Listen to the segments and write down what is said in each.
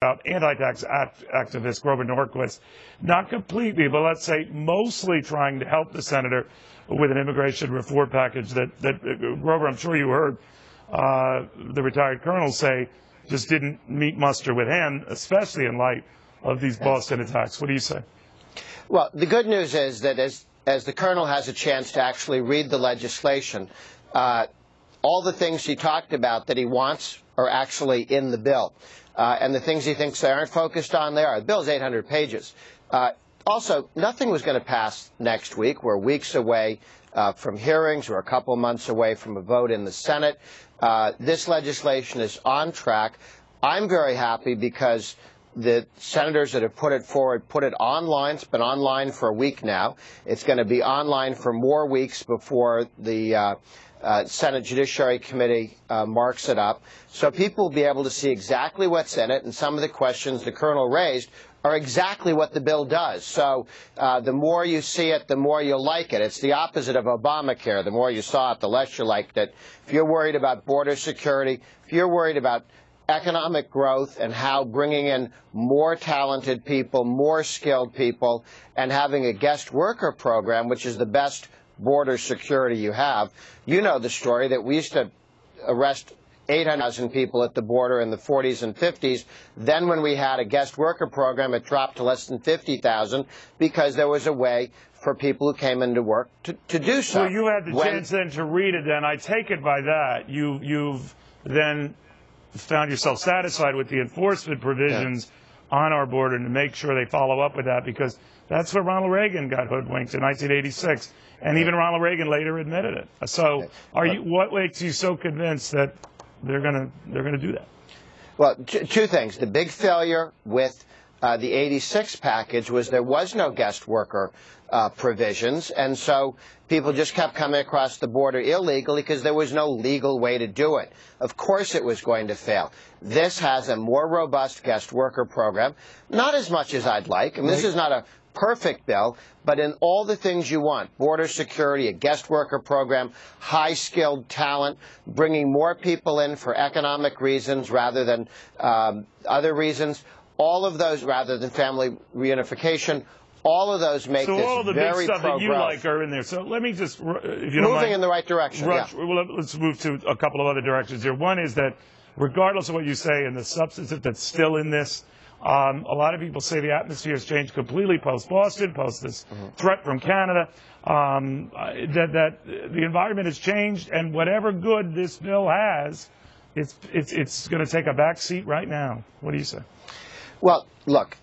about anti-tax activist Grover Norquist, not completely, but let's say mostly trying to help the senator with an immigration reform package that Grover, I'm sure you heard the retired colonel say just didn't meet muster with him, especially in light of these Boston attacks. What do you say? Well, the good news is that as the colonel has a chance to actually read the legislation, all the things he talked about that he wants are actually in the bill. And the things he thinks they aren't focused on, they are. The bill's 800 pages. Also, nothing was going to pass next week. We're weeks away from hearings. We're a couple months away from a vote in the Senate. This legislation is on track. I'm very happy because the senators that have put it forward put it online. It's been online for a week now. It's going to be online for more weeks before the Senate Judiciary Committee marks it up. So people will be able to see exactly what's in it, and some of the questions the colonel raised are exactly what the bill does. So the more you see it, the more you'll like it. It's the opposite of Obamacare. The more you saw it, the less you liked it. If you're worried about border security, if you're worried about economic growth and how bringing in more talented people, more skilled people, and having a guest worker program, which is the best border security you have. You know the story that we used to arrest 800,000 people at the border in the 40s and 50s. Then when we had a guest worker program, it dropped to less than 50,000 because there was a way for people who came into work to do so. Well, you had the chance then to read it, then. I take it by that you've then found yourself satisfied with the enforcement provisions on our border and to make sure they follow up with that, because that's where Ronald Reagan got hoodwinked in 1986, and even Ronald Reagan later admitted it. So, what makes you so convinced that they're going to do that? Well, two things. The big failure with the 86 package was there was no guest worker provisions, and so people just kept coming across the border illegally because there was no legal way to do it. Of course it was going to fail. This has a more robust guest worker program, not as much as I'd like. I mean, this is not a perfect bill, but in all the things you want, border security, a guest worker program, high-skilled talent, bringing more people in for economic reasons rather than other reasons, all of those rather than family reunification, all of those make this very pro-growth. So all the big stuff that you like are in there. So let me just, if you don't mind, moving in the right direction. Well, let's move to a couple of other directions here. One is that regardless of what you say and the substance that's still in this, a lot of people say the atmosphere has changed completely post-Boston, post this threat from Canada, that the environment has changed, and whatever good this bill has, it's going to take a back seat right now. What do you say? Well, look,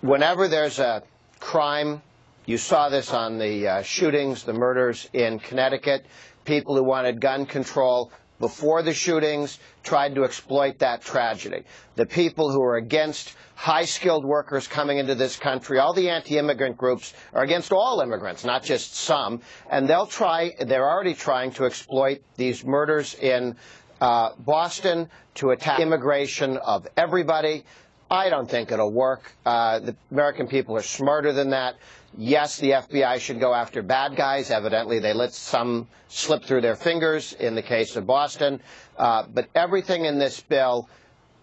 whenever there's a crime, you saw this on the shootings, the murders in Connecticut, people who wanted gun control before the shootings tried to exploit that tragedy. The people who are against high-skilled workers coming into this country, all the anti-immigrant groups are against all immigrants, not just some, and they're already trying to exploit these murders in Boston to attack immigration of everybody. I don't think it'll work. The American people are smarter than that. Yes, the FBI should go after bad guys. Evidently, they let some slip through their fingers in the case of Boston. But everything in this bill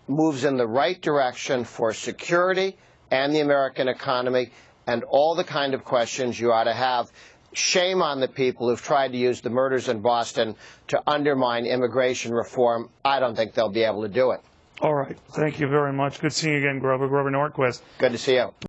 moves in the right direction for security and the American economy and all the kind of questions you ought to have. Shame on the people who've tried to use the murders in Boston to undermine immigration reform. I don't think they'll be able to do it. All right. Thank you very much. Good seeing you again, Grover. Grover Norquist. Good to see you.